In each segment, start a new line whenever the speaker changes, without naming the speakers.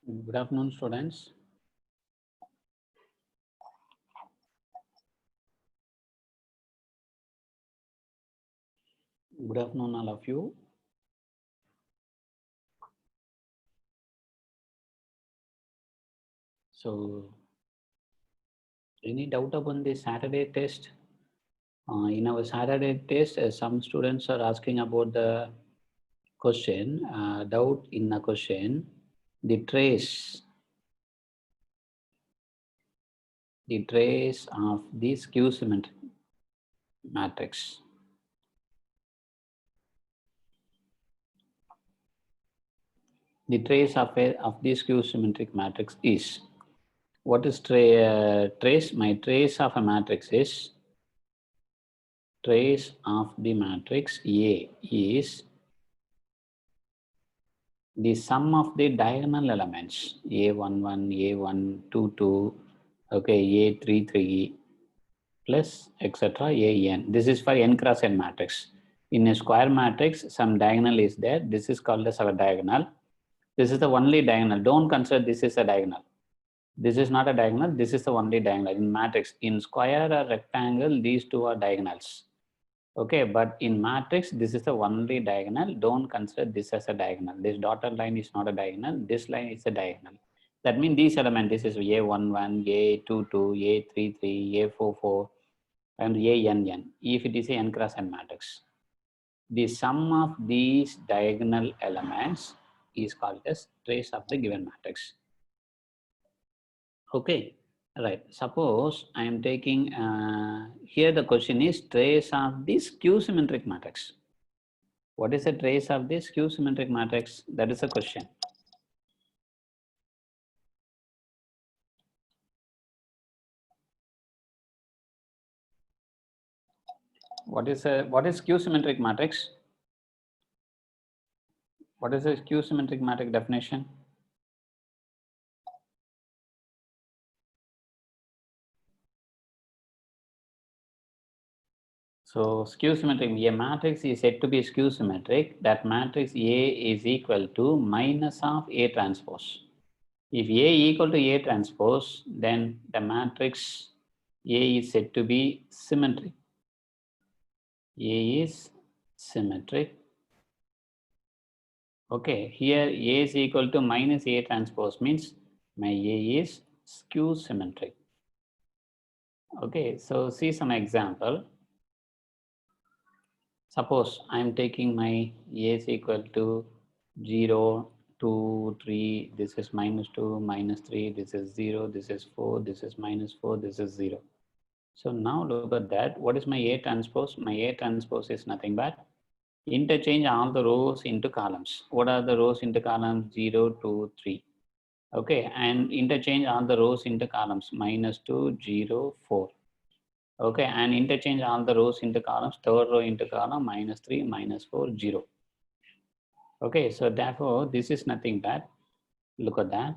Good afternoon, students. Good afternoon, all of you. So, any doubt upon the Saturday test? In our Saturday test, some students are asking about the question, doubt in the question, the trace of the skew symmetric matrix. The trace of the skew symmetric matrix is, what is trace? My trace of a matrix is, trace of the matrix A is the sum of the diagonal elements A11, A122, okay, A33 plus etc. AN. This is for n cross n matrix. In a square matrix, some diagonal is there. This is called as our diagonal. This is the only diagonal. Don't consider this is a diagonal. This is not a diagonal. This is the only diagonal in matrix. In square or rectangle, these two are diagonals. Okay, but in matrix, this is the only diagonal. Don't consider this as a diagonal. This dotted line is not a diagonal. This line is a diagonal. That means these elements, this is A11, A22, A33, A44, and ANN. If it is a n cross n matrix, the sum of these diagonal elements is called as trace of the given matrix. Okay. Right. Suppose I am taking, here the question is trace of this skew symmetric matrix. What is the trace of this skew symmetric matrix? That is the question. What is skew symmetric matrix? What is a skew symmetric matrix definition? So skew symmetric, a matrix is said to be skew symmetric. That matrix A is equal to minus of A transpose. If A equal to A transpose, then the matrix A is said to be symmetric. A is symmetric. Okay, here A is equal to minus A transpose means my A is skew symmetric. Okay, so see some example. Suppose I am taking my A is equal to 0, 2, 3, this is minus 2, minus 3, this is 0, this is 4, this is minus 4, this is 0. So now look at that. What is my A transpose? My A transpose is nothing but interchange all the rows into columns. What are the rows into columns? 0, 2, 3. Okay, and interchange all the rows into columns minus 2, 0, 4. Okay, and interchange all the rows into columns, third row into column minus 3, minus 4, 0. Okay, so therefore this is nothing but, look at that.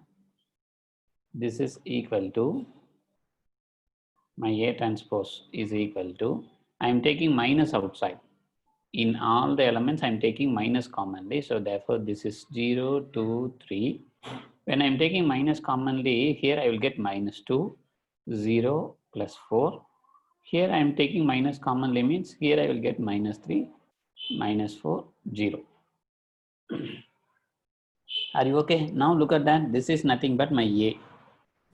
This is equal to, my A transpose is equal to, I am taking minus outside. In all the elements, I am taking minus commonly. So therefore this is 0, 2, 3. When I am taking minus commonly, here I will get minus 2, 0 plus 4. Here I am taking minus commonly means here I will get minus 3, minus 4, 0. Are you okay? Now look at that. This is nothing but my A.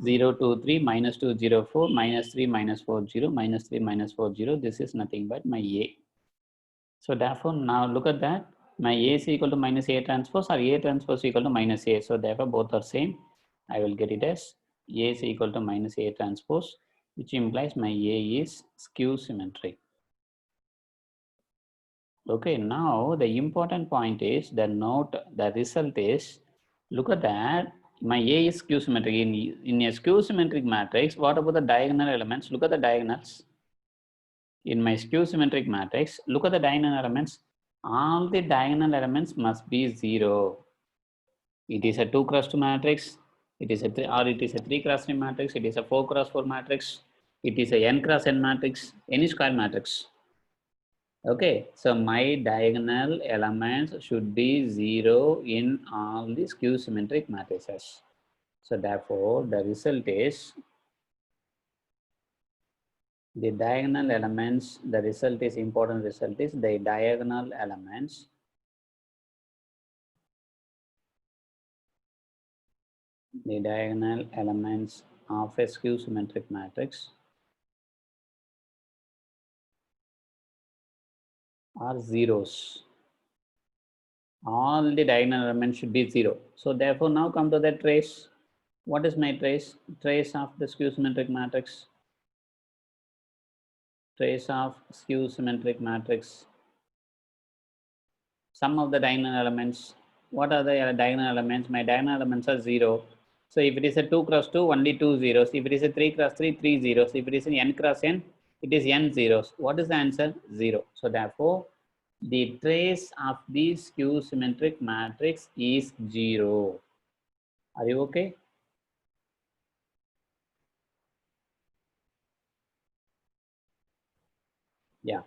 0, 2, 3, minus 2, 0, 4, minus 3, minus 4, 0, minus 3, minus 4, 0. This is nothing but my A. So therefore, now look at that. My A is equal to minus A transpose or A transpose equal to minus A. So therefore, both are same. I will get it as A is equal to minus A transpose, which implies my A is skew symmetric. Okay, now the important point is the note, the result is, look at that. My A is skew symmetric. In a skew symmetric matrix, what about the diagonal elements? Look at the diagonals. In my skew symmetric matrix, look at the diagonal elements. All the diagonal elements must be 0. It is a 2 cross 2 matrix. It is a 3 cross 3 matrix. It is a 4 cross 4 matrix. It is a n cross n matrix. Any square matrix. Okay, so my diagonal elements should be 0 in all the skew symmetric matrices. So therefore, the result is the diagonal elements, the result is important result is the diagonal elements of a skew symmetric matrix are zeros. All the diagonal elements should be 0. So therefore, now come to the trace. What is my trace? Trace of the skew symmetric matrix. Trace of skew symmetric matrix. Sum of the diagonal elements. What are the diagonal elements? My diagonal elements are 0. So if it is a 2 cross 2, only 2 zeros. If it is a 3 cross 3, 3 zeros. If it is an n cross n, it is n zeros. What is the answer? 0. So therefore, the trace of the skew symmetric matrix is 0. Are you okay? Yeah.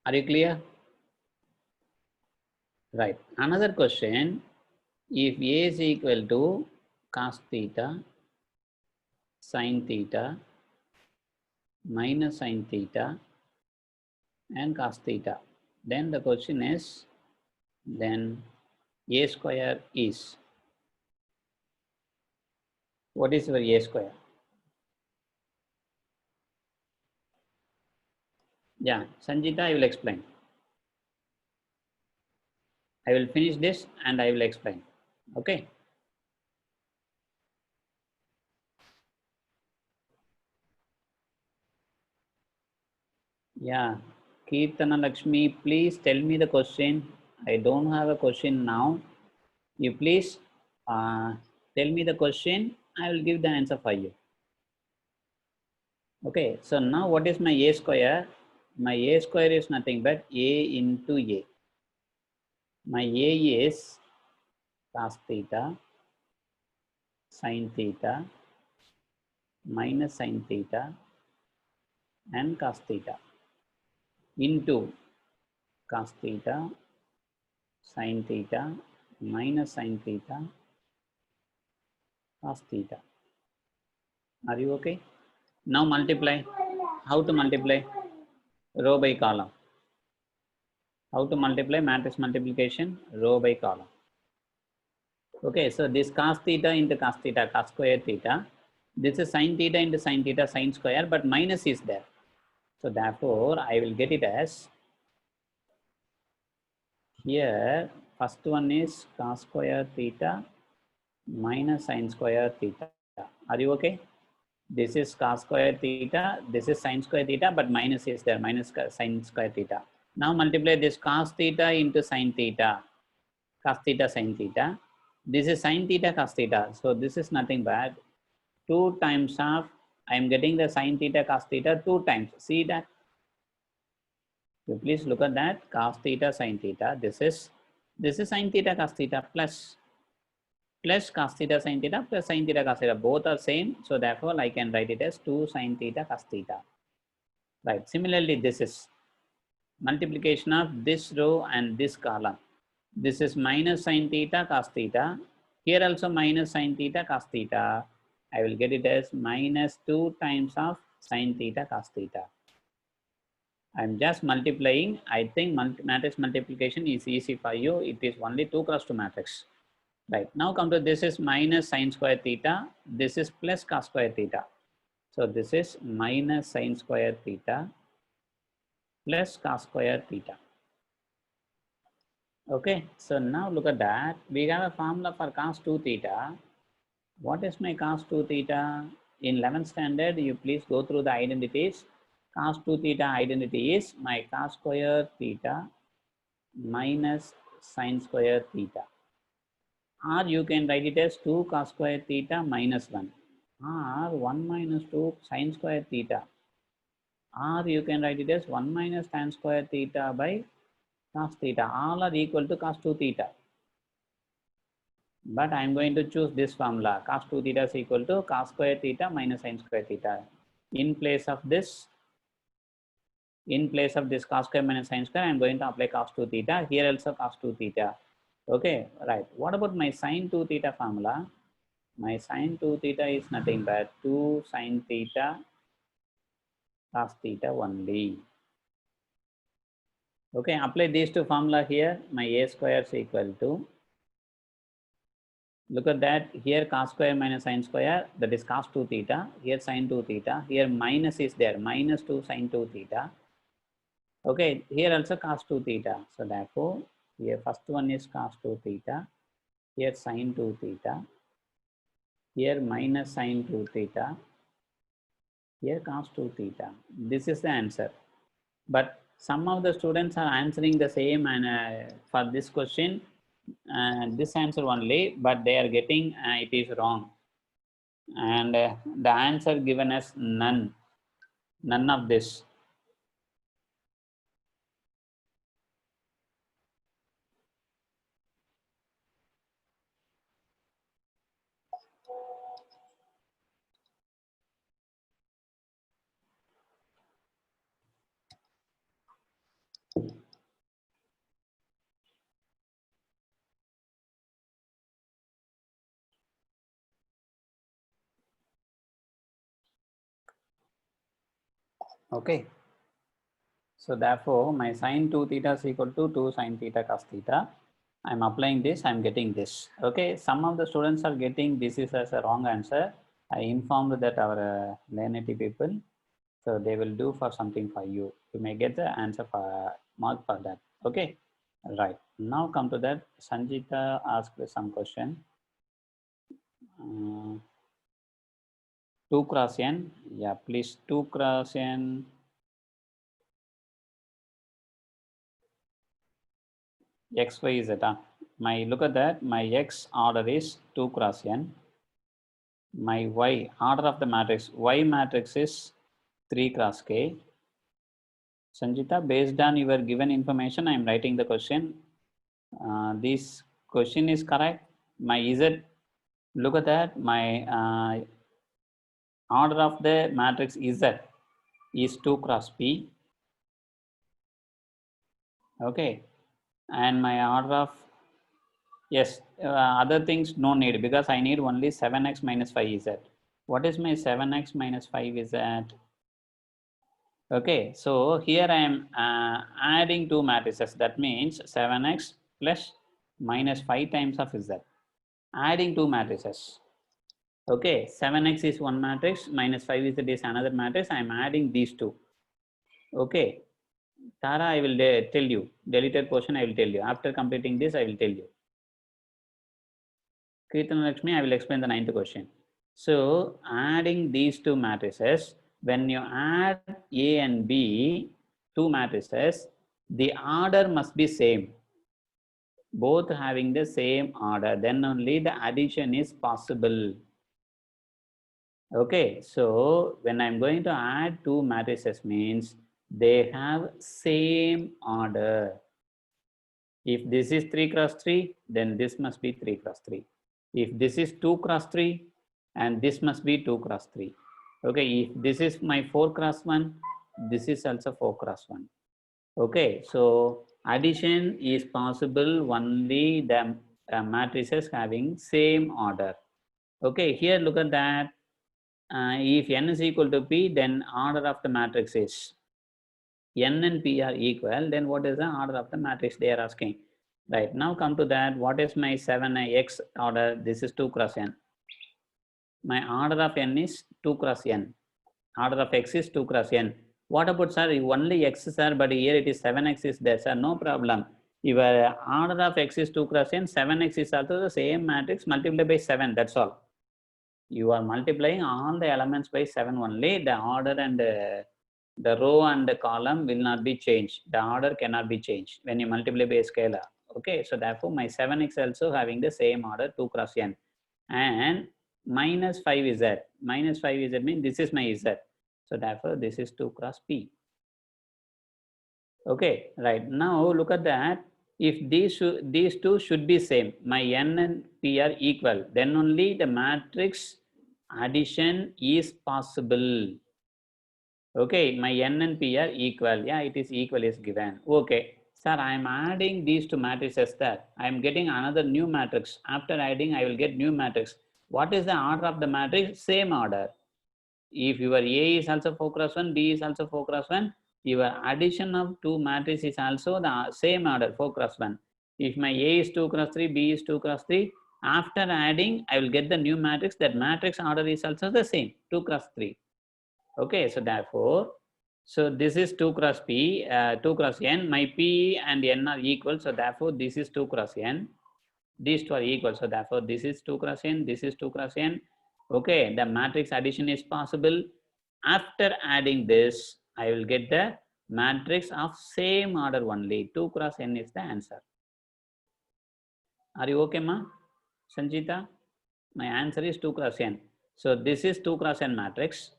Are you clear? Right. Another question, if A is equal to cos theta, sin theta, minus sin theta, and cos theta, then the question is, then A square is, what is your A square? Yeah, Sanjita, I will explain. I will finish this and I will explain. Okay. Yeah, Kirtana Lakshmi, please tell me the question. I don't have a question now. You please tell me the question. I will give the answer for you. Okay, so now what is my A square? My A square is nothing but A into A. My A is cos theta, sin theta, minus sin theta, and cos theta into cos theta, sin theta, minus sin theta, cos theta. Are you okay? Now multiply. How to multiply? Row by column. How to multiply? Matrix multiplication, row by column. Okay, so this cos theta into cos theta, cos square theta. This is sin theta into sin theta, sin square, but minus is there. So therefore, I will get it as, here, first one is cos square theta minus sin square theta. Are you okay? This is cos square theta, this is sin square theta, but minus is there, minus sin square theta. Now multiply this cos theta into sin theta, cos theta, sin theta. This is sin theta, cos theta. So this is nothing but 2 times of, I am getting the sin theta, cos theta 2 times. See that? You please look at that, cos theta, sin theta. This is sin theta, cos theta plus cos theta, sin theta plus sin theta, cos theta. Both are same. So therefore, I can write it as 2 sin theta, cos theta. Right. Similarly, this is multiplication of this row and this column. This is minus sin theta, cos theta. Here also minus sin theta, cos theta. I will get it as minus 2 times of sin theta, cos theta. I'm just multiplying. I think matrix multiplication is easy for you. It is only 2 cross 2 matrix. Right. Now come to this is minus sin square theta. This is plus cos square theta. So this is minus sin square theta plus cos square theta. Okay, so now look at that. We have a formula for cos 2 theta. What is my cos 2 theta? In 11th standard, you please go through the identities. Cos 2 theta identity is my cos square theta minus sin square theta. Or you can write it as 2 cos square theta minus 1. Or 1 minus 2 sin square theta. Or you can write it as 1 minus tan square theta by cos theta. All are equal to cos 2 theta. But I am going to choose this formula. Cos 2 theta is equal to cos square theta minus sin square theta. In place of this cos square minus sin square, I am going to apply cos 2 theta. Here also cos 2 theta. Okay, right. What about my sine 2 theta formula? My sine 2 theta is nothing but 2 sine theta cos theta only. Okay, apply these two formula here. My a square is equal to, look at that, here cos square minus sine square, that is cos 2 theta. Here sine 2 theta. Here minus is there, minus 2 sine 2 theta. Okay, here also cos 2 theta. So therefore, here first one is cos 2 theta. Here sine 2 theta. Here minus sine 2 theta. Here cos 2 theta. This is the answer. But some of the students are answering the same, and for this question, this answer only, but they are getting it is wrong. And the answer given as none of this. Okay, so therefore my sine 2 theta is equal to 2 sine theta cos theta. I'm applying this, I'm getting this. Okay, some of the students are getting this is as a wrong answer. I informed that our Learnity people, so they will do for something for you. You may get the answer for mark for that. Okay, right. Now come to that. Sanjita asked some question. 2 cross n. Yeah, please 2 cross n. X, Y, Z. My, look at that. My X order is 2 cross n. My Y order of the matrix. Y matrix is 3 cross K. Sanjita, based on your given information, I am writing the question. This question is correct. My Z, look at that. My order of the matrix Z is 2 cross P. Okay. And my order of, yes, other things no need, because I need only 7x minus 5z. What is my 7x minus 5z? Okay, so here I am adding two matrices. That means 7x plus minus 5 times of z. Adding two matrices. Okay, 7x is one matrix, minus 5z is another matrix. I am adding these two. Okay, Tara, I will tell you. Deleted portion, I will tell you. After completing this, I will tell you. Kirtan Lakshmi, I will explain the ninth question. So, adding these two matrices, when you add A and B, two matrices, the order must be same. Both having the same order, then only the addition is possible. Okay, so when I'm going to add two matrices means they have same order. If this is 3 cross 3, then this must be 3 cross 3. If this is 2 cross 3, and this must be 2 cross 3. Okay, if this is my 4 cross 1, this is also 4 cross 1. Okay, so addition is possible only the matrices having same order. Okay, here look at that. If n is equal to p, then order of the matrix is n and p are equal, then what is the order of the matrix they are asking? Right, now come to that. What is my 7x order? This is 2 cross n. My order of n is 2 cross n. Order of x is 2 cross n. What about, sir? Only x, sir, but here it is 7x is there, sir. No problem. Your order of x is 2 cross n, 7x is also the same matrix multiplied by 7. That's all. You are multiplying all the elements by 7 only. The order and the row and the column will not be changed. The order cannot be changed when you multiply by a scalar. Okay, so therefore my 7x also having the same order 2 cross n. And minus 5 is z. Minus 5 is z means this is my z. So therefore this is 2 cross p. Okay, right. Now look at that. If these two should be same, my n and p are equal, then only the matrix addition is possible. Okay, my n and p are equal. Yeah, it is equal is given. Okay, Sir, I am adding these two matrices there. I am getting another new matrix. After adding, I will get new matrix. What is the order of the matrix? Same order. If your A is also 4 cross 1, B is also 4 cross 1, your addition of two matrices is also the same order, 4 cross 1. If my A is 2 cross 3, B is 2 cross 3, after adding, I will get the new matrix. That matrix order is also the same, 2 cross 3. Okay, so therefore, so this is 2 cross P, 2 cross N. My P and N are equal, so therefore this is 2 cross N. These two are equal, so therefore this is 2 cross N, this is 2 cross N. Okay, the matrix addition is possible. After adding this, I will get the matrix of same order only. 2 cross N is the answer. Are you okay, ma? Sanjita? My answer is 2 cross N. So this is 2 cross N matrix.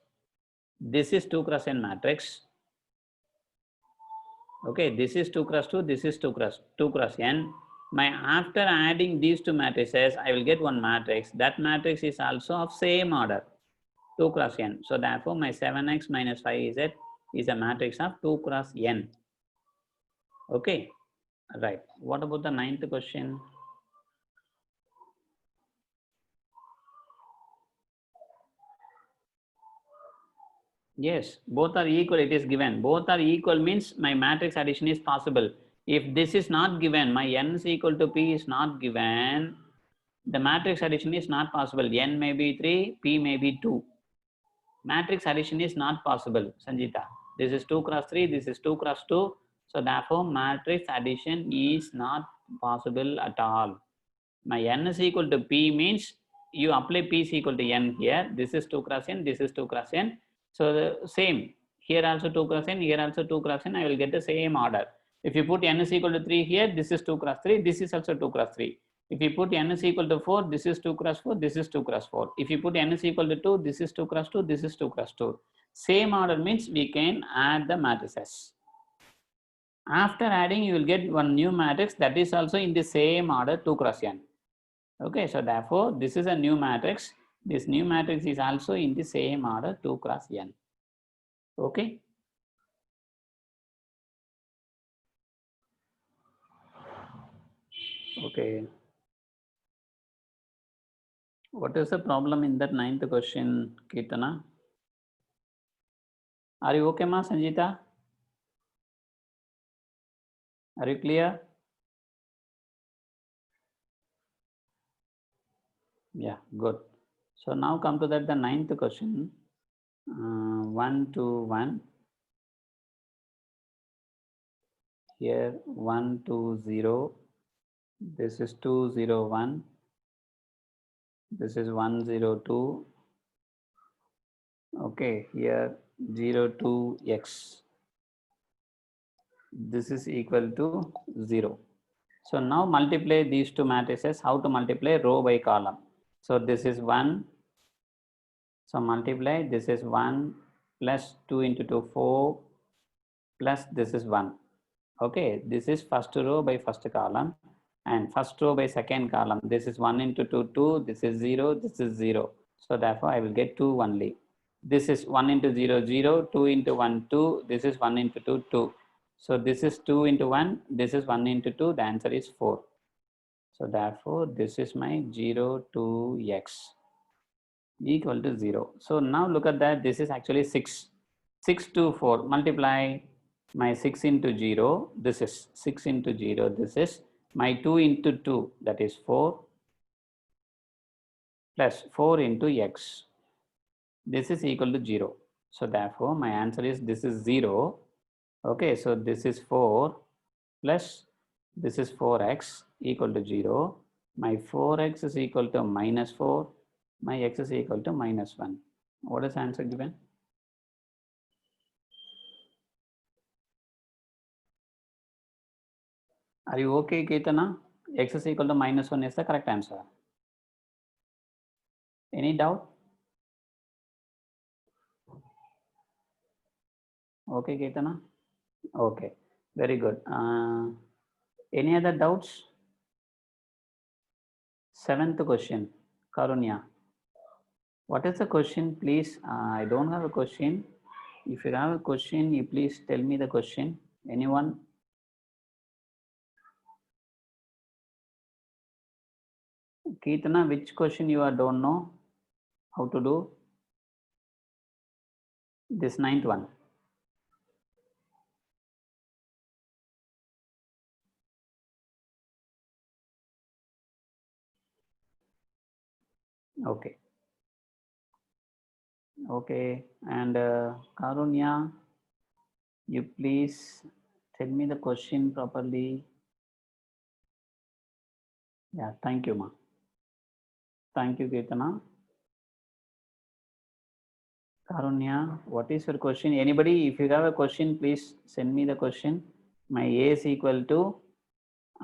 This is 2 cross N matrix. Okay, this is 2 cross 2, this is 2 cross N. My after adding these two matrices, I will get one matrix. That matrix is also of same order, 2 cross N. So therefore, my 7x minus 5z is a matrix of 2 cross N. Okay, right. What about the 9th question? Yes, both are equal, it is given. Both are equal means my matrix addition is possible. If this is not given, my n is equal to p is not given, the matrix addition is not possible. N may be 3, p may be 2. Matrix addition is not possible, Sanjita. This is 2 cross 3, this is 2 cross 2. So therefore, matrix addition is not possible at all. My n is equal to p means you apply p is equal to n here. This is 2 cross n, this is 2 cross n. So the same, here also 2 cross n, here also 2 cross n, I will get the same order. If you put n is equal to 3 here, this is 2 cross 3, this is also 2 cross 3. If you put n is equal to 4, this is 2 cross 4, this is 2 cross 4. If you put n is equal to 2, this is 2 cross 2, this is 2 cross 2. Same order means we can add the matrices. After adding, you will get one new matrix that is also in the same order, 2 cross n. Okay, so therefore, this is a new matrix. This new matrix is also in the same order, 2 cross n. Okay. Okay. What is the problem in that 9th question, Kirtana? Are you okay, ma, Sanjita? Are you clear? Yeah, good. So now come to that the 9th question. 1 to 1. Here 1 to 0. This is 2 0 1. This is 1 0 2. Okay, here 0 2 x. This is equal to 0. So now multiply these two matrices. How to multiply? Row by column. So this is 1. So multiply, this is 1 plus 2 into 2, 4 plus this is 1. Okay, this is first row by first column and first row by second column. This is 1 into 2, 2. This is 0, this is 0. So therefore, I will get 2 only. This is 1 into 0, 0, 2 into 1, 2. This is 1 into 2, 2. So this is 2 into 1, this is 1 into 2, the answer is 4. So therefore, this is my 0 to x equal to 0. So now look at that, this is actually 6. 6 to 4, multiply my 6 into 0, this is 6 into 0, this is my 2 into 2, that is 4, plus 4 into x. This is equal to 0. So therefore, my answer is this is 0. Okay, so this is 4 plus this is 4x equal to 0. My 4x is equal to minus 4. My x is equal to minus 1. What is the answer given? Are you okay, Keetana? X is equal to minus 1 is the correct answer. Any doubt? Okay, Keetana? Okay, very good. Any other doubts? 7th question, Karunya. What is the question, please? I don't have a question. If you have a question, you please tell me the question. Anyone? Keetana, which question you don't know how to do? This 9th one. Okay. Okay. And Karunya, you please tell me the question properly. Yeah, thank you, ma. Thank you, Keetana. Karunya, what is your question? Anybody, if you have a question, please send me the question. My A is equal to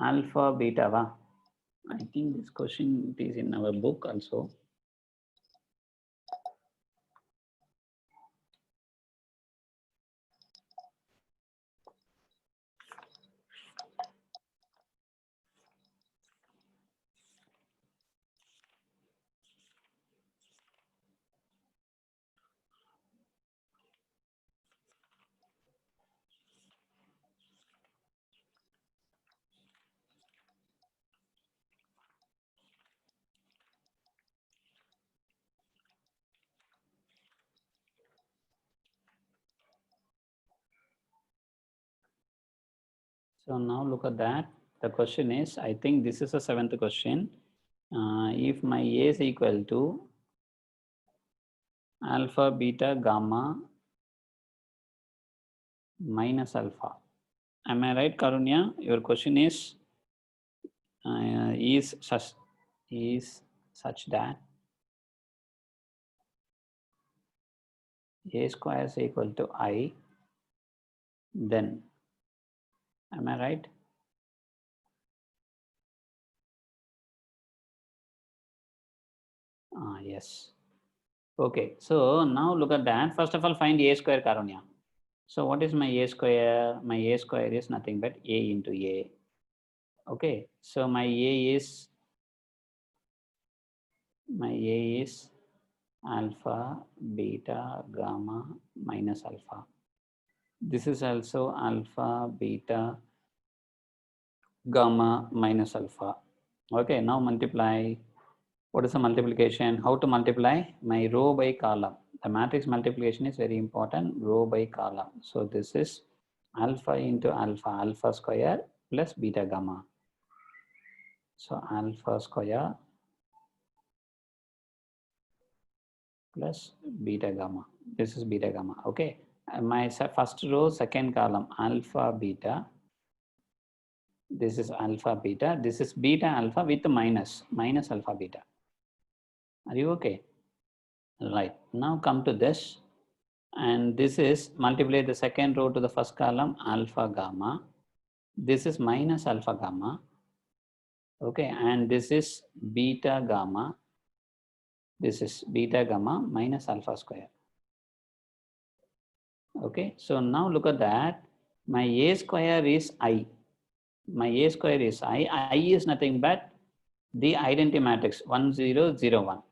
alpha beta. Va? I think this question is in our book also. So now look at that. The question is, I think this is a 7th question. If my A is equal to alpha, beta, gamma minus alpha. Am I right, Karunya? Your question is such that A square is equal to I, then am I right? Yes. Okay, so now look at that. First of all, find A square, Karunya. So what is my A square? My A square is nothing but A into A. Okay, so my A is alpha, beta, gamma minus alpha. This is also alpha, beta, gamma minus alpha. Okay, now multiply. What is the multiplication? How to multiply? My row by column. The matrix multiplication is very important, row by column. So this is alpha into alpha, alpha square plus beta gamma. So alpha square plus beta gamma. This is beta gamma. Okay. My first row, second column, alpha beta. This is alpha beta. This is beta alpha with minus alpha beta. Are you okay? Right. Now come to this. And this is multiply the second row to the first column, alpha gamma. This is minus alpha gamma. Okay. And this is beta gamma. This is beta gamma minus alpha square. Okay. So now look at that. My A square is I. My A square is I. I is nothing but the identity matrix 1, 0, 0, 1.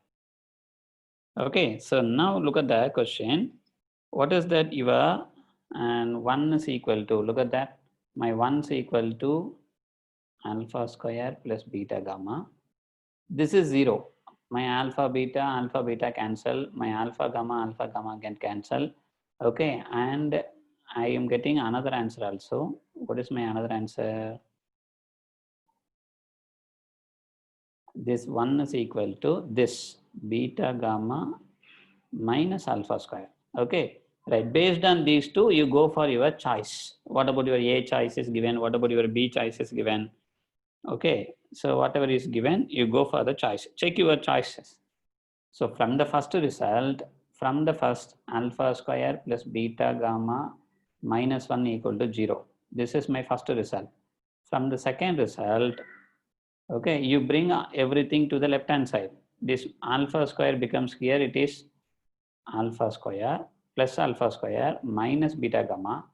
Okay. So now look at the question. What is that your and 1 is equal to, look at that. My 1 is equal to alpha square plus beta gamma. This is 0. My alpha beta cancel. My alpha gamma can cancel. Okay. And I am getting another answer also. What is my another answer? This 1 is equal to this beta gamma minus alpha square. Okay. Right. Based on these two, you go for your choice. What about your A choice is given? What about your B choice is given? Okay. So whatever is given, you go for the choice. Check your choices. So from the first result, from the first alpha square plus beta gamma minus 1 equal to 0. This is my first result. From the second result, okay, you bring everything to the left hand side. This alpha square becomes here, it is alpha square plus alpha square minus beta gamma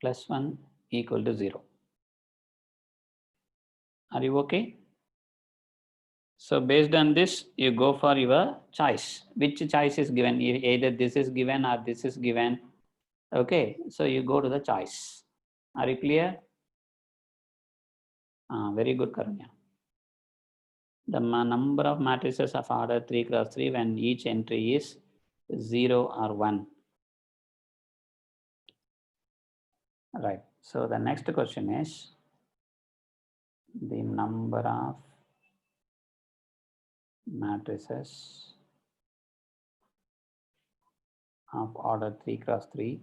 plus 1 equal to 0. Are you okay? So based on this, you go for your choice. Which choice is given? Either this is given or this is given. Okay, so you go to the choice. Are you clear? Very good, Karunya. the number of matrices of order 3 cross 3 when each entry is 0 or 1. Right. So the next question is the number of matrices of order 3 cross 3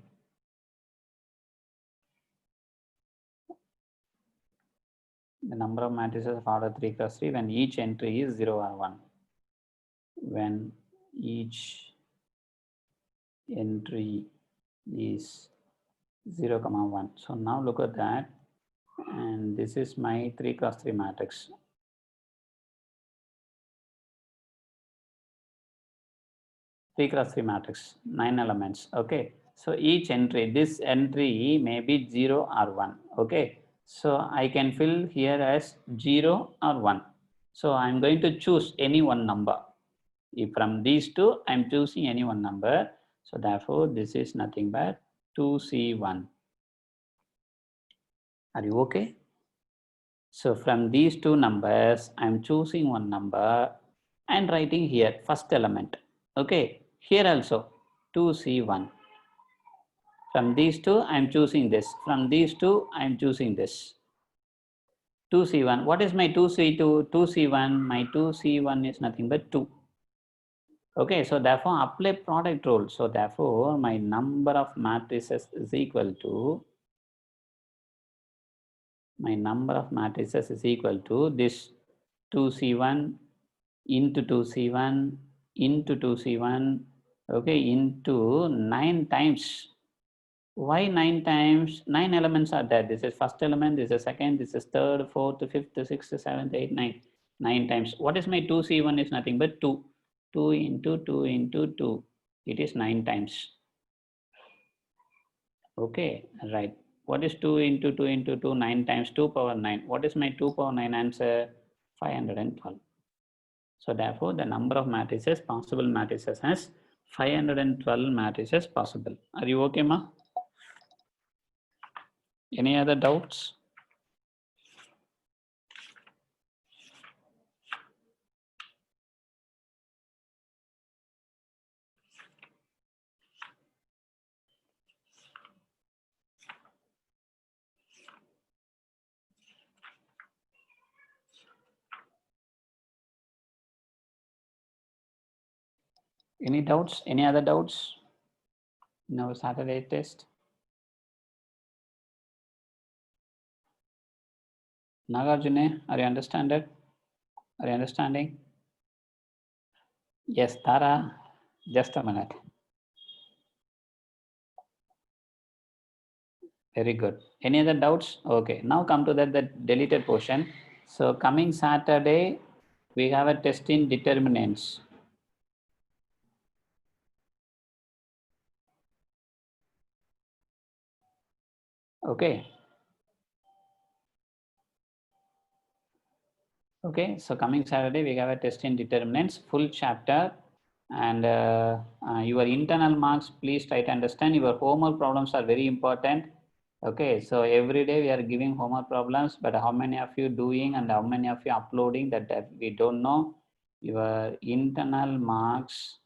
the number of matrices of order 3 cross 3 when each entry is 0 or 1. When each entry is 0, 1. So now look at that, and this is my 3 cross 3 matrix. Three cross 3 matrix, 9 elements. Okay, so each entry, this entry may be 0 or 1. Okay, so I can fill here as 0 or 1. So I'm going to choose any one number. If from these two, I'm choosing any one number. So therefore, this is nothing but 2C1. Are you okay? So from these two numbers, I'm choosing one number and writing here first element. Okay, here also 2C1. From these two, I'm choosing this. From these two, I'm choosing this. 2C1. What is my 2C2? 2C1. My 2C1 is nothing but 2. Okay, so therefore apply product rule. So therefore my number of matrices is equal to this 2C1 into 2C1 into 2C1, okay, into 9 times. Why 9 times? 9 elements are there. This is first element, this is second, this is third, fourth, fifth, sixth, seventh, eighth, ninth. 9 times. What is my 2C1 is nothing but 2. 2 into 2 into 2. It is 9 times. Okay, right. What is 2 into 2 into 2? 9 times 2 power 9. What is my 2 power 9 answer? 512. So therefore, the number of matrices, possible matrices has 512 matrices possible. Are you okay, ma? Any other doubts? Any doubts? Any other doubts in our Saturday test? Nagarjuna, are you understanding? Are you understanding? Yes, Tara, just a minute. Very good. Any other doubts? Okay, now come to the deleted portion. So coming Saturday, we have a test in determinants. Okay. Okay, so coming Saturday, we have a test in determinants, full chapter, and your internal marks, please try to understand. Your homework problems are very important. Okay, so every day we are giving homework problems, but how many of you doing and how many of you uploading, that we don't know. Your internal marks,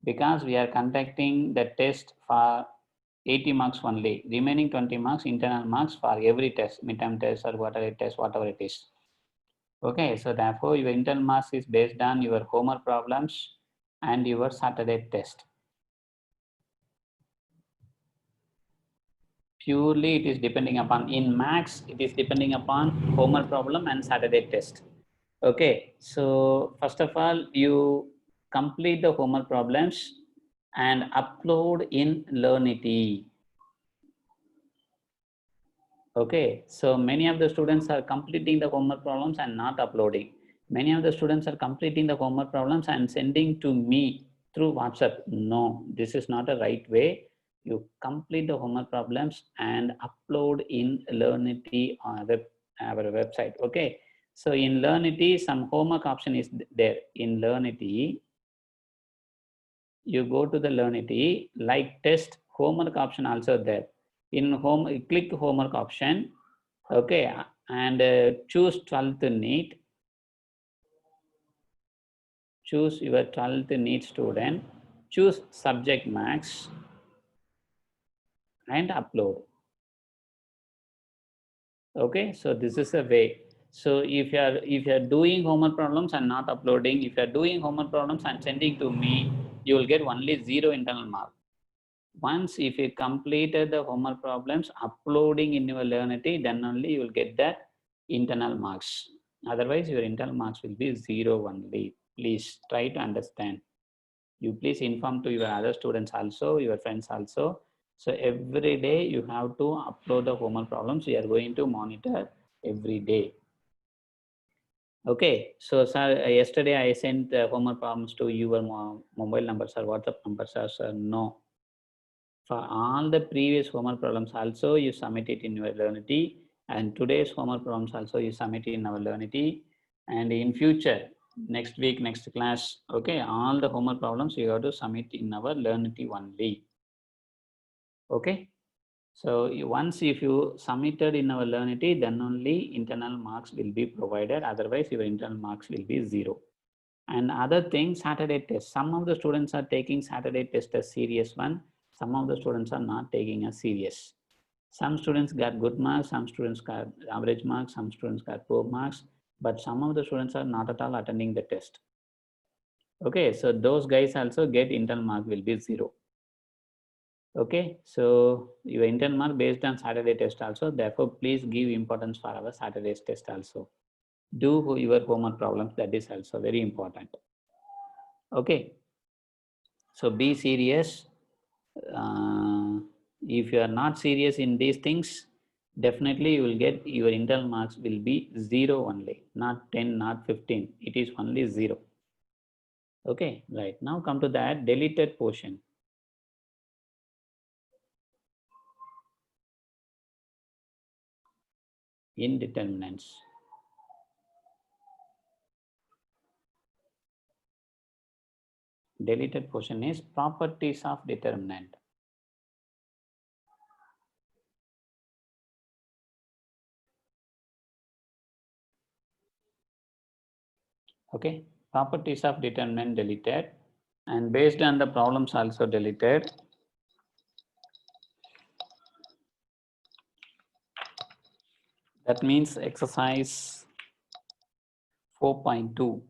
because we are conducting the test for 80 marks only, remaining 20 marks, internal marks for every test, midterm test or whatever it is. Okay, so therefore your internal marks is based on your homework problems and your Saturday test. Purely it is depending upon, in max, it is depending upon homework problem and Saturday test. Okay, so first of all, you complete the homework problems and upload in Learnity. Okay, so many of the students are completing the homework problems and not uploading. Many of the students are completing the homework problems and sending to me through WhatsApp. No, this is not a right way. You complete the homework problems and upload in Learnity on our website. Okay, so in Learnity, some homework option is there. In Learnity, you go to the Learnity, like test, homework option also there. In home, click homework option, okay, and choose 12th NEET, choose your 12th NEET student, choose subject max and upload. Okay, so this is a way. So if you are doing homework problems and not uploading, if you are doing homework problems and sending to me, you will get only 0 internal mark. Once if you completed the homework problems, uploading in your Learnity, then only you will get that internal marks. Otherwise, your internal marks will be 0 only. Please try to understand. You please inform to your other students also, your friends also. So every day you have to upload the homework problems. We are going to monitor every day. Okay, so sir, yesterday I sent homework problems to your mobile numbers or WhatsApp numbers, sir. No. For all the previous homework problems also, you submit it in your Learnity, and today's homework problems also you submit in our Learnity, and in future, next week, next class, okay, all the homework problems you have to submit in our Learnity only. Okay, so once if you submitted in our Learnity, then only internal marks will be provided. Otherwise, your internal marks will be 0. And other thing, Saturday test. Some of the students are taking Saturday test as serious one. Some of the students are not taking as serious. Some students got good marks, some students got average marks, some students got poor marks, but some of the students are not at all attending the test. Okay, so those guys also get internal mark will be 0. Okay, so your internal mark based on Saturday test also. Therefore, please give importance for our Saturday test also. Do your homework problems. That is also very important. Okay, so be serious. If you are not serious in these things, definitely you will get your internal marks will be 0 only, not 10, not 15. It is only 0. Okay, right. Now come to that deleted portion. Indeterminants. Deleted portion is properties of determinant. Okay, properties of determinant deleted, and based on the problems also deleted. That means exercise 4.2.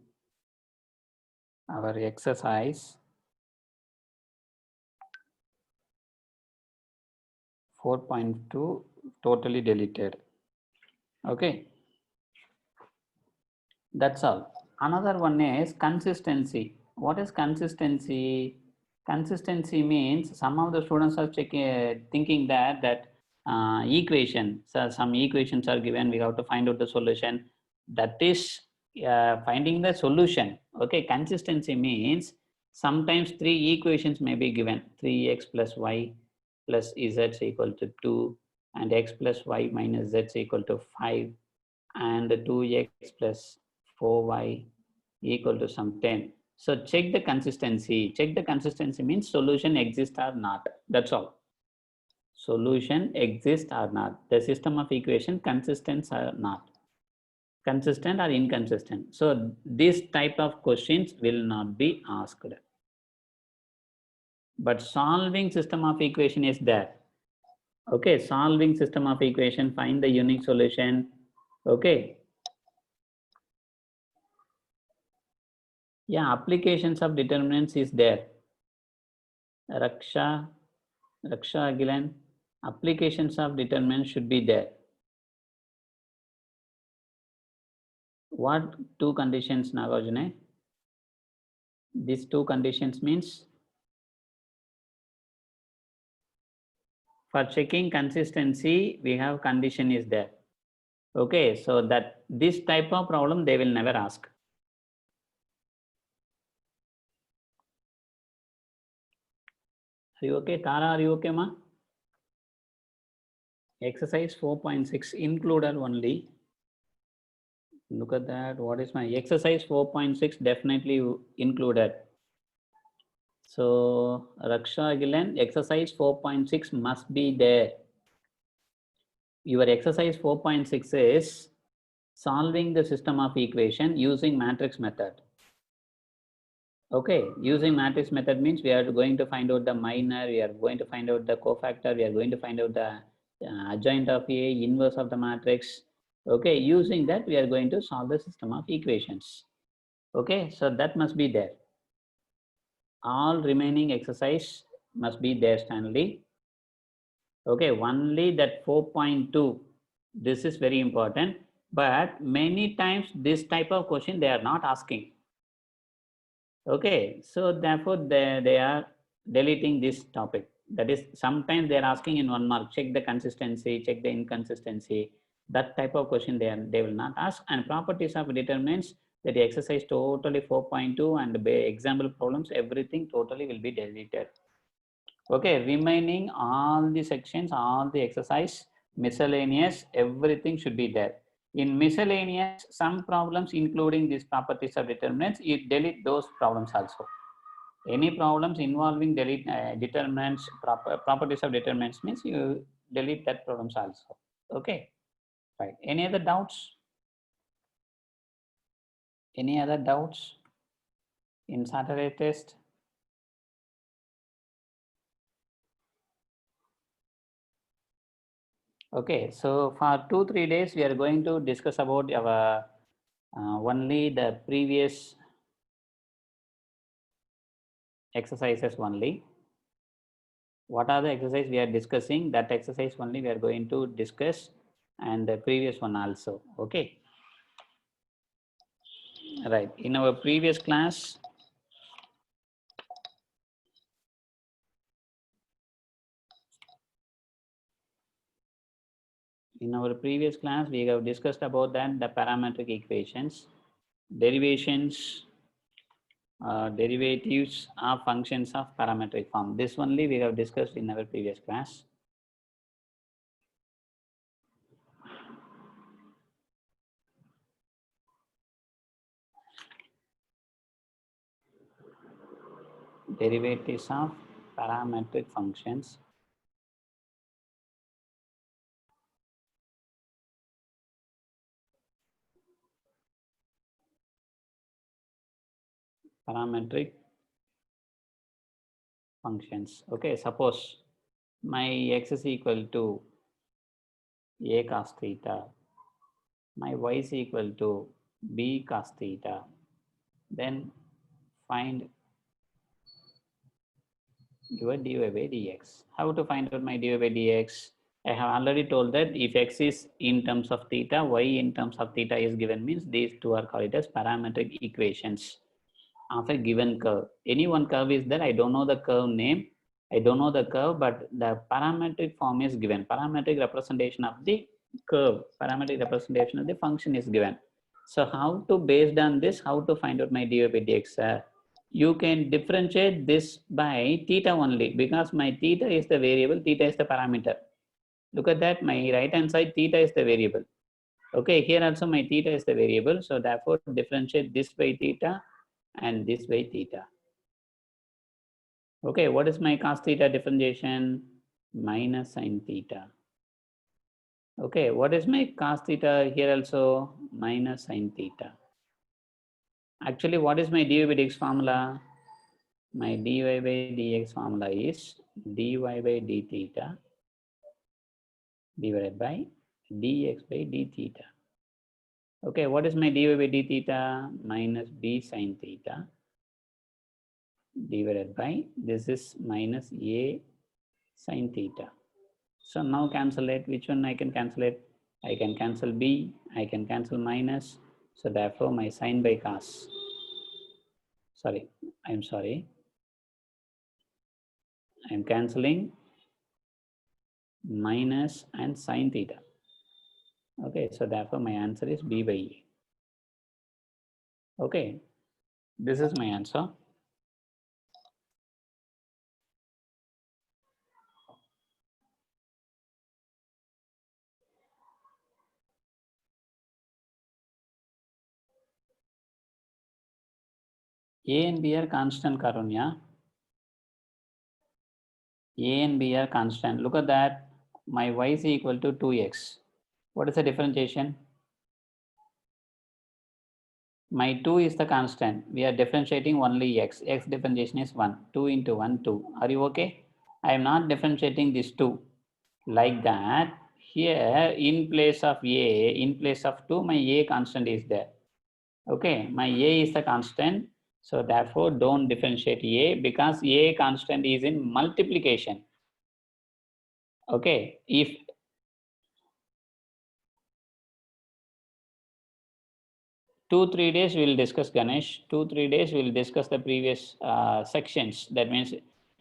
Our exercise 4.2 totally deleted. Okay, that's all. Another one is consistency. What is consistency? Consistency means some of the students are thinking that equation. So some equations are given. We have to find out the solution. That is finding the solution. Okay, consistency means sometimes 3 equations may be given. 3x plus y plus z equal to 2, and x plus y minus z equal to 5, and 2x plus 4y equal to some 10. So check the consistency. Check the consistency means solution exists or not. That's all. Solution exists or not. The system of equation consistent or not. Consistent or inconsistent. So this type of questions will not be asked. But solving system of equation is there. Okay, solving system of equation, find the unique solution. Okay. Yeah, applications of determinants is there. Raksha Agilan, applications of determinants should be there. What 2 conditions, Nagarjuna? These 2 conditions means for checking consistency, we have condition is there. Okay, so that this type of problem they will never ask. Are you okay? Tara, are you okay, ma? Exercise 4.6 included only. Look at that. What is my exercise 4.6? Definitely included. So Raksha Gilan, exercise 4.6 must be there. Your exercise 4.6 is solving the system of equation using matrix method. Okay, using matrix method means we are going to find out the minor, we are going to find out the cofactor, we are going to find out the adjoint of A, inverse of the matrix. Okay, using that we are going to solve the system of equations. Okay, so that must be there. All remaining exercise must be there, Stanley. Okay, only that 4.2, this is very important, but many times this type of question they are not asking. Okay, so therefore they are deleting this topic. That is, sometimes they are asking in 1 mark, check the consistency, check the inconsistency. That type of question they will not ask. And properties of determinants, that the exercise totally 4.2 and example problems, everything totally will be deleted. Okay, remaining all the sections, all the exercise, miscellaneous, everything should be there. In miscellaneous, some problems including these properties of determinants, you delete those problems also. Any problems involving determinants, properties of determinants means you delete that problems also. Okay, right. Any other doubts? Any other doubts in Saturday test? Okay, so for 2-3 days we are going to discuss about our only the previous exercises only. What are the exercises we are discussing? That exercise only we are going to discuss, and the previous one also. Okay, right. In our previous class, we have discussed about that the parametric equations, derivations, derivatives of functions of parametric form. This only we have discussed in our previous class. Derivatives of parametric functions. Parametric functions. Okay, suppose my x is equal to a cos theta, my y is equal to b cos theta, then find your dy by dx. How to find out my dy by dx? I have already told that if x is in terms of theta, y in terms of theta is given, means these two are called as parametric equations of a given curve. Any one curve is there, I don't know the curve name, I don't know the curve, but the parametric form is given. Parametric representation of the curve, parametric representation of the function is given. So how to, based on this, how to find out my dy by dx? You can differentiate this by theta only, because my theta is the variable, theta is the parameter. Look at that, my right hand side, theta is the variable. Okay, here also my theta is the variable, so therefore differentiate this by theta and this by theta. Okay, what is my cos theta differentiation? Minus sine theta. Okay, what is my cos theta here also? Minus sine theta. Actually, what is my dy by dx formula? My dy by dx formula is dy by d theta divided by dx by d theta. Okay, what is my dy by d theta? Minus b sine theta divided by, this is minus a sine theta. So now cancel it. Which one I can cancel it? I can cancel b, I can cancel minus. So therefore my sine by cos, sorry, I'm sorry, I'm cancelling minus and sine theta. Okay, so therefore my answer is b by a. Okay, this is my answer. A and B are constant, Karunya. A and B are constant. Look at that. My y is equal to 2x. What is the differentiation? My 2 is the constant. We are differentiating only x. X differentiation is 1. 2 into 1, 2. Are you okay? I am not differentiating this 2. Like that, here in place of a, in place of 2, my a constant is there. Okay, my a is the constant. So therefore, don't differentiate a because a constant is in multiplication. Okay, if 2-3 days we will discuss Ganesh. 2-3 days we will discuss the previous sections. That means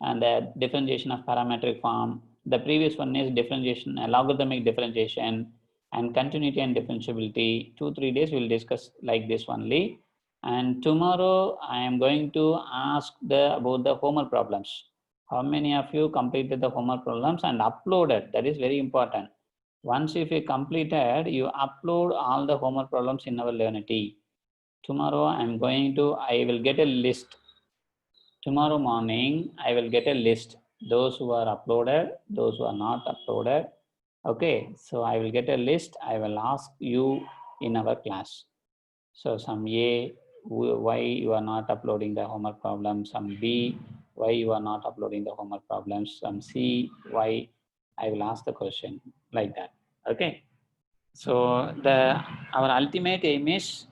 and the differentiation of parametric form. The previous one is differentiation, logarithmic differentiation, and continuity and differentiability. 2-3 days we will discuss like this only. And tomorrow I am going to ask about the homework problems. How many of you completed the homework problems and uploaded? That is very important. Once if you completed, you upload all the homework problems in our Learnity. Tomorrow I will get a list. Tomorrow morning, I will get a list. Those who are uploaded, those who are not uploaded. Okay, so I will get a list. I will ask you in our class. So some A, why you are not uploading the homework problems. Some B, why you are not uploading the homework problems. Some C, why I will ask the question like that. Okay. So our ultimate aim is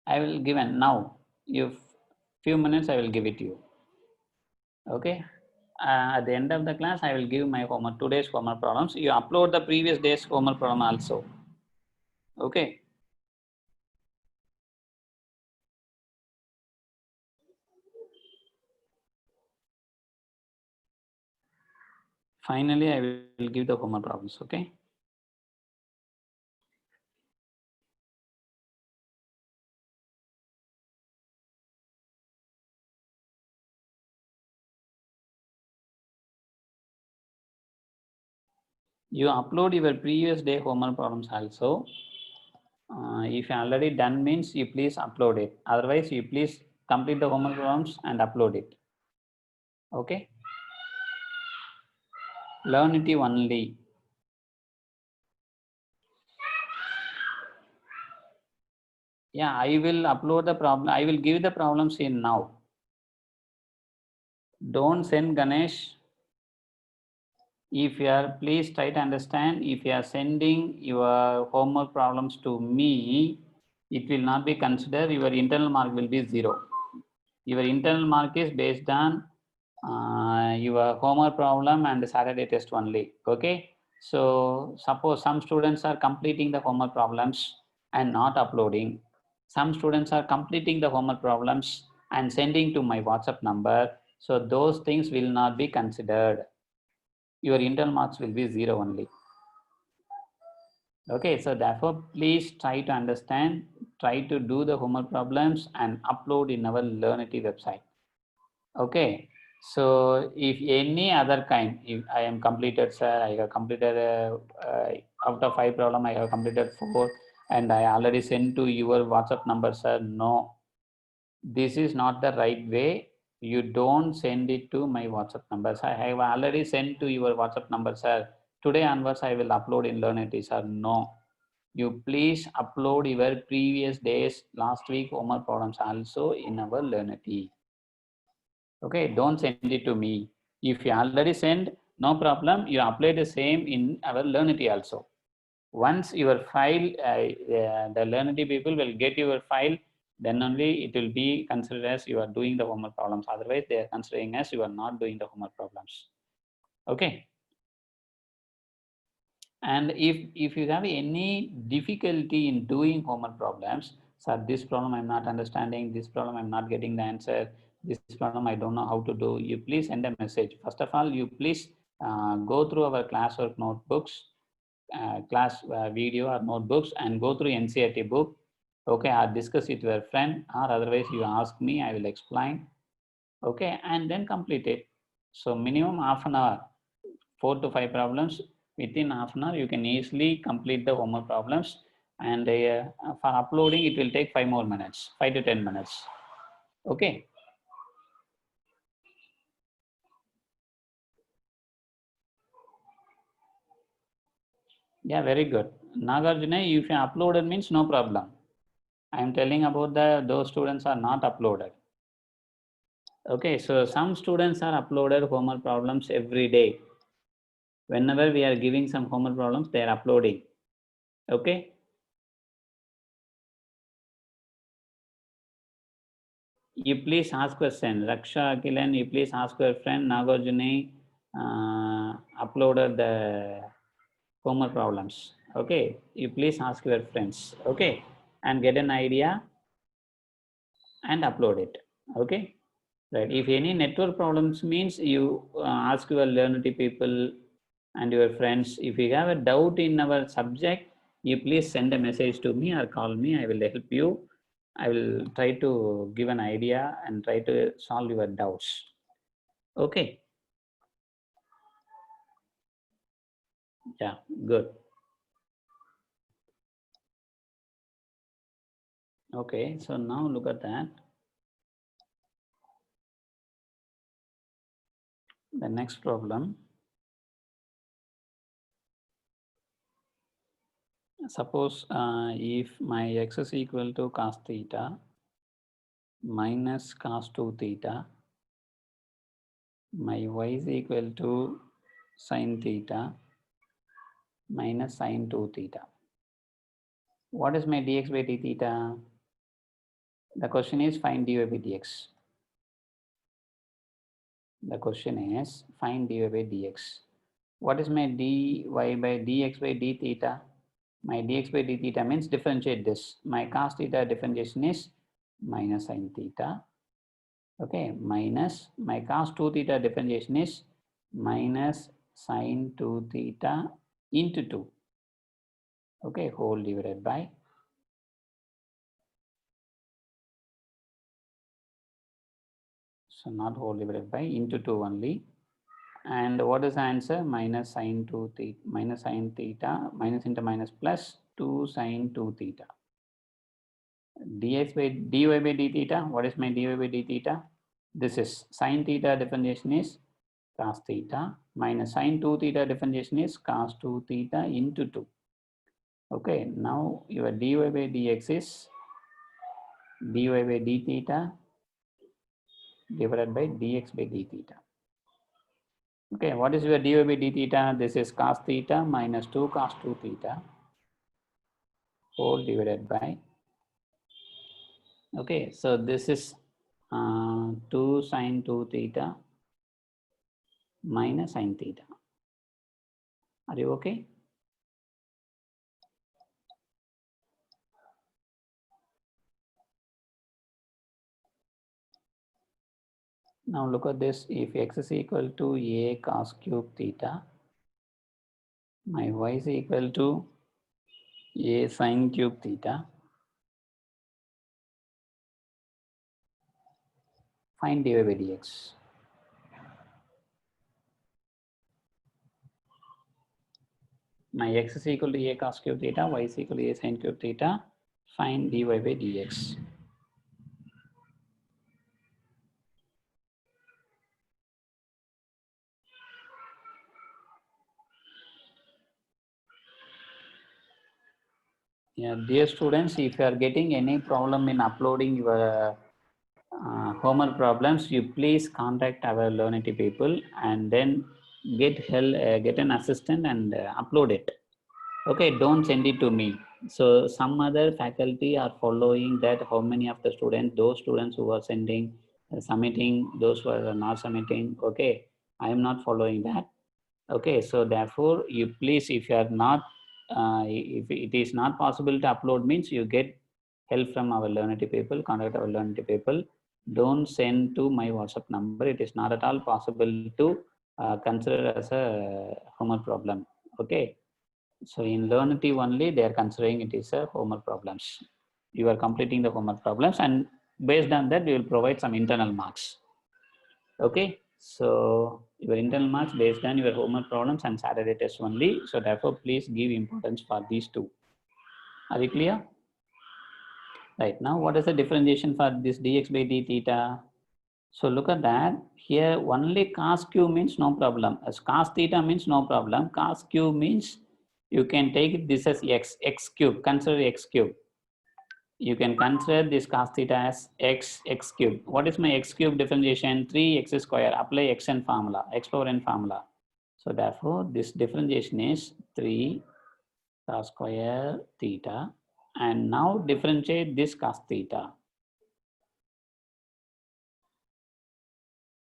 I will give an now. You few minutes I will give it to you. Okay. At the end of the class, I will give my homework, today's homework problems. You upload the previous day's homework problem also. Okay. Finally, I will give the homework problems. Okay. You upload your previous day homework problems also. If you already done means you please upload it. Otherwise, you please complete the homework problems and upload it. Okay. Learnity only. Yeah, I will upload the problem. I will give the problems in now. Don't send Ganesh. If you are, please try to understand, if you are sending your homework problems to me, it will not be considered, your internal mark will be 0. Your internal mark is based on your homework problem and the Saturday test only. Okay. So suppose some students are completing the homework problems and not uploading. Some students are completing the homework problems and sending to my WhatsApp number. So those things will not be considered. Your internal marks will be 0 only. Okay, so therefore, please try to understand, try to do the homework problems and upload in our Learnity website. Okay, so if any other kind, if I am completed, sir, I have completed out of 5 problem, I have completed 4 and I already sent to your WhatsApp number, sir. No, this is not the right way. You don't send it to my WhatsApp numbers. I have already sent to your WhatsApp number, sir. Today onwards, I will upload in Learnity, sir. No, you please upload your previous days, last week homework problems also in our Learnity. Okay, don't send it to me. If you already send, no problem. You apply the same in our Learnity also. Once your file, the Learnity people will get your file, then only it will be considered as you are doing the homework problems. Otherwise, they are considering as you are not doing the homework problems. Okay. And if you have any difficulty in doing homework problems, sir, this problem I'm not understanding, this problem I'm not getting the answer, this problem I don't know how to do, you please send a message. First of all, you please go through our classwork notebooks, class video or notebooks and go through NCERT book. Okay, or discuss with your friend or otherwise you ask me, I will explain. Okay, and then complete it. So minimum half an hour, 4 to 5 problems. Within half an hour, you can easily complete the homework problems. And for uploading, it will take 5 more minutes, 5 to 10 minutes. Okay. Yeah, very good. Nagarjuna, if you uploaded means no problem. I am telling about those students are not uploaded. Okay, so some students are uploaded homework problems every day. Whenever we are giving some homework problems, they are uploading. Okay. You please ask question. Raksha Akilan, you please ask your friend Nagarjuni uploaded the homework problems. Okay. You please ask your friends. Okay. And get an idea and upload it. Okay. Right. If any network problems means you ask your Learnity people and your friends. If you have a doubt in our subject, you please send a message to me or call me. I will help you. I will try to give an idea and try to solve your doubts. Okay. Yeah, good. Okay, so now look at that. The next problem. Suppose if my x is equal to cos theta minus cos 2 theta, my y is equal to sin theta minus sin 2 theta. What is my dx by d theta? The question is find dy by dx. The question is find dy by dx. What is my dy by dx by d theta? My dx by d theta means differentiate this. My cos theta differentiation is minus sin theta. Okay, minus my cos 2 theta differentiation is minus sin 2 theta into 2. Okay, whole divided by so not whole divided by into 2 only. And what is the answer? Minus sin 2 theta, minus sin theta, minus into minus plus 2 sin 2 theta. Dx by dy by d theta. What is my dy by d theta? This is sin theta differentiation is cos theta minus sin 2 theta differentiation is cos 2 theta into 2. Okay, now your dy by dx is dy by d theta divided by dx by d theta. Okay, what is your dy by d theta? This is cos theta minus 2 cos 2 theta whole divided by. Okay, so this is 2 sin 2 theta minus sin theta. Are you okay? Now look at this. If x is equal to a cos cube theta, my y is equal to a sin cube theta. Find dy by dx. My x is equal to a cos cube theta, y is equal to a sin cube theta. Find dy by dx. Yeah, dear students, if you are getting any problem in uploading your homework problems, you please contact our Learnity people and then get help, get an assistant and upload it. Okay, don't send it to me. So some other faculty are following that how many of the students, those students who are sending, submitting, those who are not submitting. Okay, I am not following that. Okay, so therefore you please, if you are not, if it is not possible to upload means you get help from our Learnity people, contact our Learnity people. Don't send to my WhatsApp number. It is not at all possible to consider as a homework problem. Okay. So in Learnity only, they are considering it is a homework problems. You are completing the homework problems and based on that, we will provide some internal marks. Okay. So your internal marks based on your homework problems and Saturday test only. So therefore, please give importance for these two. Are you clear? Right. Now, what is the differentiation for this dx by d theta? So look at that. Here only cos q means no problem. As cos theta means no problem. Cos q means you can take this as x cube. Consider x cube. you can consider this cos theta as x cube. What is my x cube differentiation? 3x square. Apply xn formula, x power n formula. So therefore, this differentiation is 3 cos square theta. And now differentiate this cos theta.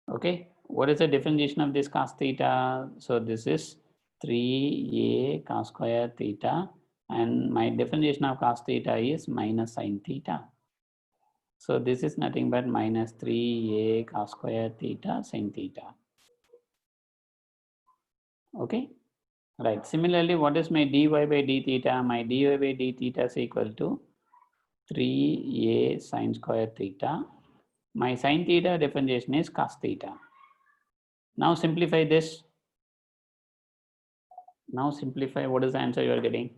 Okay, what is the differentiation of this cos theta? So this is 3a cos square theta, and my differentiation of cos theta is minus sin theta. So this is nothing but minus 3a cos square theta sin theta. Okay, right. Similarly, what is my dy by d theta? My dy by d theta is equal to 3a sin square theta. My sin theta differentiation is cos theta. Now simplify this. Now simplify. What is the answer you are getting?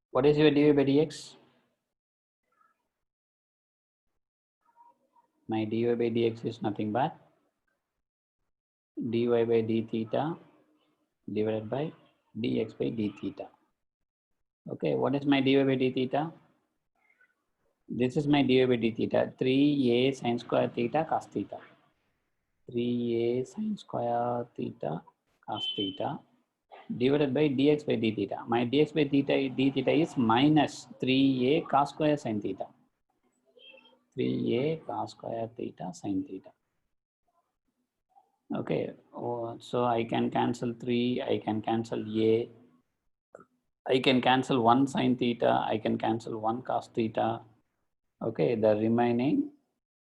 What is your dy by dx? My dy by dx is nothing but dy by d theta divided by dx by d theta. Okay, what is my dy by d theta? This is my dy by d theta, 3a sin square theta cos theta. 3a sin square theta cos theta divided by dx by d theta. My dx by d theta is minus 3a cos square sin theta. 3a cos square theta sin theta. Okay, so I can cancel 3, I can cancel a, I can cancel 1 sin theta, I can cancel 1 cos theta. Okay, the remaining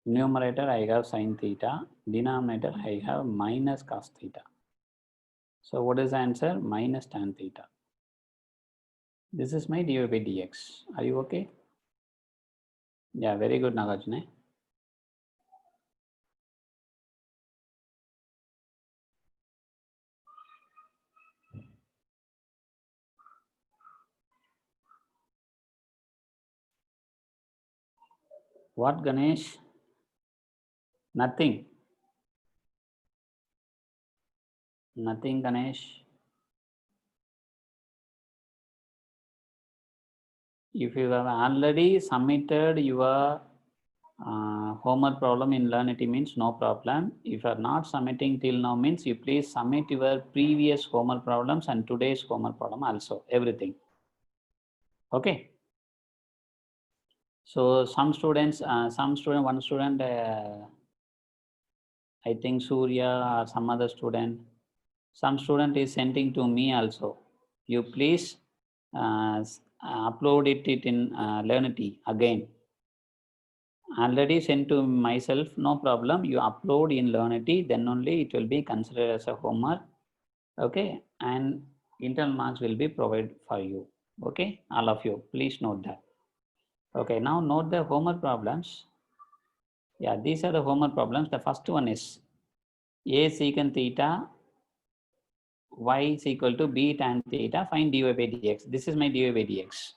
numerator I have sin theta, denominator I have minus cos theta. So what is the answer? Minus tan theta. This is my dy by dx. Are you okay? Yeah, very good, Nagarjuna. What, Ganesh? Nothing. Nothing, Ganesh. If you have already submitted your homework problem in Learnity means no problem. If you are not submitting till now means you please submit your previous homework problems and today's homework problem also, everything. Okay. So some students, one student, I think Surya or some other student, some student is sending to me also. You please upload it in Learnity again. Already sent to myself, no problem. You upload in Learnity, then only it will be considered as a homework. Okay, and internal marks will be provided for you. Okay, all of you, please note that. Okay, now note the homework problems. Yeah, these are the homework problems. The first one is a secant theta, y is equal to b tan theta, find dy by dx. This is my dy by dx.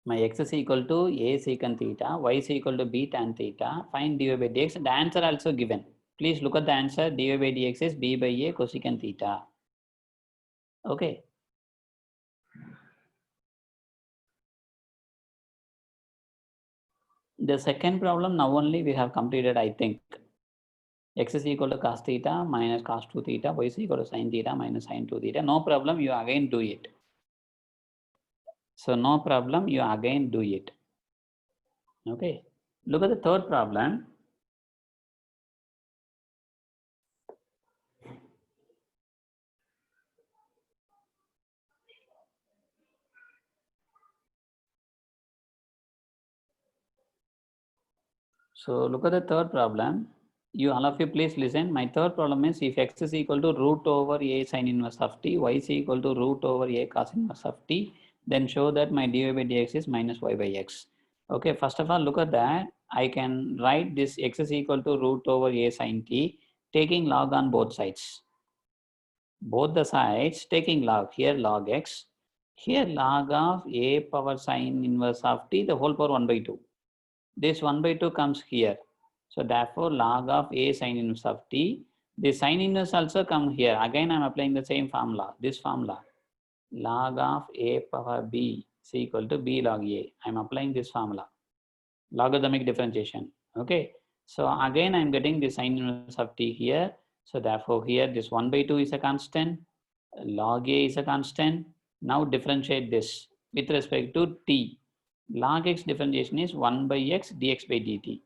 My x is equal to a secant theta, y is equal to b tan theta, find dy by dx. The answer also given. Please look at the answer. Dy by dx is b by a cosecant theta. Okay. The second problem now only we have completed, I think. X is equal to cos theta minus cos 2 theta, y is equal to sin theta minus sin 2 theta. No problem, you again do it. So no problem, you again do it. Okay. Look at the third problem. So look at the third problem. You all of you please listen. My third problem is if x is equal to root over a sin inverse of t, y is equal to root over a cos inverse of t, then show that my dy by dx is minus y by x. Okay, first of all, look at that. I can write this x is equal to root over a sine t, taking log on both sides. Both the sides taking log, here log x, here log of a power sine inverse of t, the whole power 1 by 2. This 1 by 2 comes here. So therefore log of a sine inverse of t, the sine inverse also come here. Again I am applying the same formula, this formula. Log of a power b is equal to b log a. I am applying this formula. Logarithmic differentiation. Okay. So again I am getting the sine inverse of t here. So therefore here this 1 by 2 is a constant. Log a is a constant. Now differentiate this with respect to t. Log x differentiation is 1 by x dx by dt.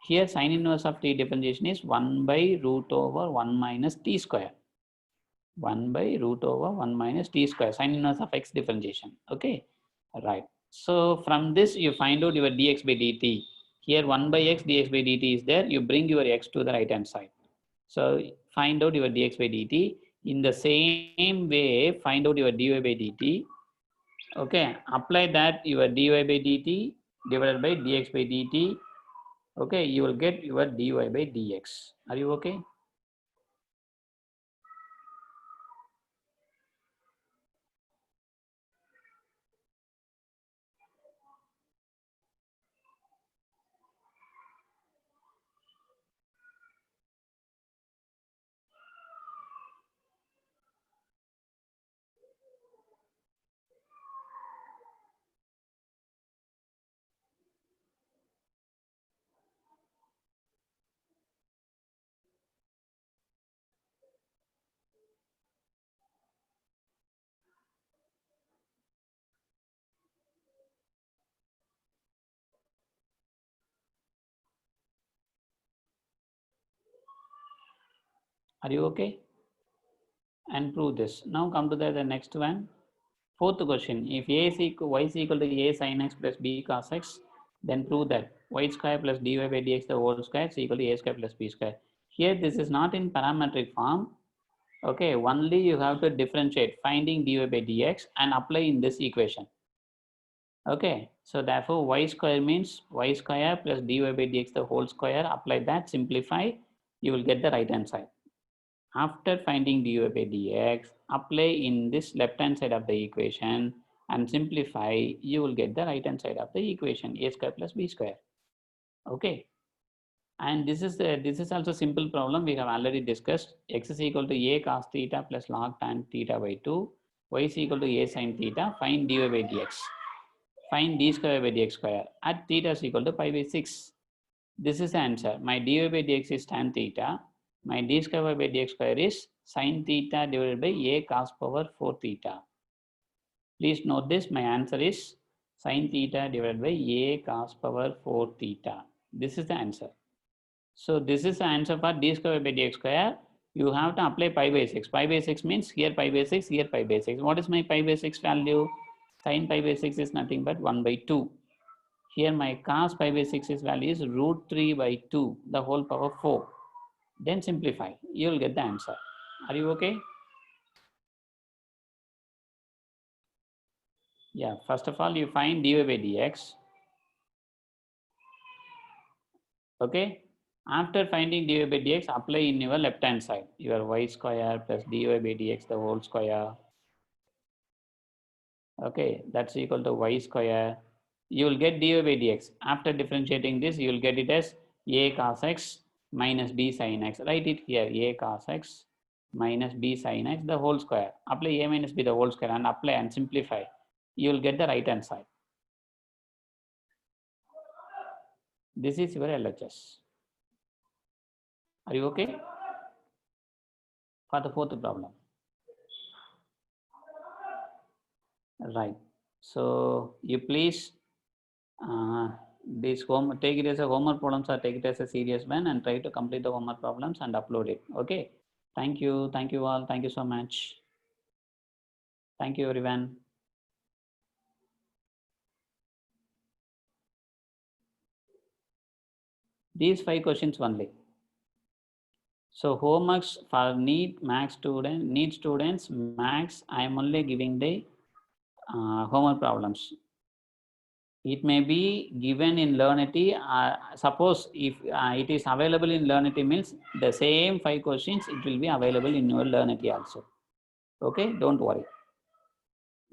Here sine inverse of t differentiation is 1 by root over 1 minus t square. 1 by root over 1 minus t square, sine inverse of x differentiation. Okay, right. So from this you find out your dx by dt. Here 1 by x dx by dt is there. You bring your x to the right hand side. So find out your dx by dt. In the same way, find out your dy by dt. Okay, apply that your dy by dt divided by dx by dt. Okay, you will get your dy by dx. Are you okay? Are you okay? And prove this. Now come to the next one. Fourth question. If a is equal, y is equal to a sin x plus b cos x, then prove that y square plus dy by dx the whole square is equal to a square plus b square. Here this is not in parametric form. Okay, only you have to differentiate finding dy by dx and apply in this equation. Okay, so therefore y square means y square plus dy by dx the whole square. Apply that, simplify, you will get the right hand side. After finding dy by dx, apply in this left hand side of the equation and simplify, you will get the right hand side of the equation, a square plus b square. Okay. And this is also simple problem we have already discussed. X is equal to a cos theta plus log tan theta by 2. Y is equal to a sin theta. Find dy by dx. Find d square by dx square at theta is equal to pi by 6. This is the answer. My dy by dx is tan theta. My d square by dx square is sin theta divided by a cos power 4 theta. Please note this. My answer is sin theta divided by a cos power 4 theta. This is the answer. So this is the answer for d square by dx square. You have to apply pi by 6. Pi by 6 means here pi by 6, here pi by 6. What is my pi by 6 value? Sin pi by 6 is nothing but 1 by 2. Here my cos pi by 6 is value is root 3 by 2, the whole power 4. Then simplify, you will get the answer. Are you okay? Yeah, first of all, you find dy by dx. Okay. After finding dy by dx, apply in your left hand side. Your y square plus dy by dx the whole square. Okay, that's equal to y square. You will get dy by dx. After differentiating this, you will get it as a cos x minus b sin x. Write it here, a cos x minus b sin x the whole square. Apply a minus b the whole square and apply and simplify. You will get the right hand side. This is your LHS. Are you okay? For the fourth problem. Right. So you please this home take it as a homework problems or take it as a serious one and try to complete the homework problems and upload it. Okay. Thank you. Thank you all. Thank you so much. Thank you everyone. These 5 questions only. So homeworks for need students, max, I am only giving the homework problems. It may be given in Learnity. Suppose if it is available in Learnity means the same 5 questions, it will be available in your Learnity also. Okay, don't worry,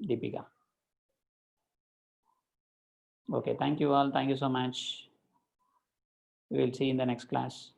Deepika. Okay, thank you all. Thank you so much. We will see you in the next class.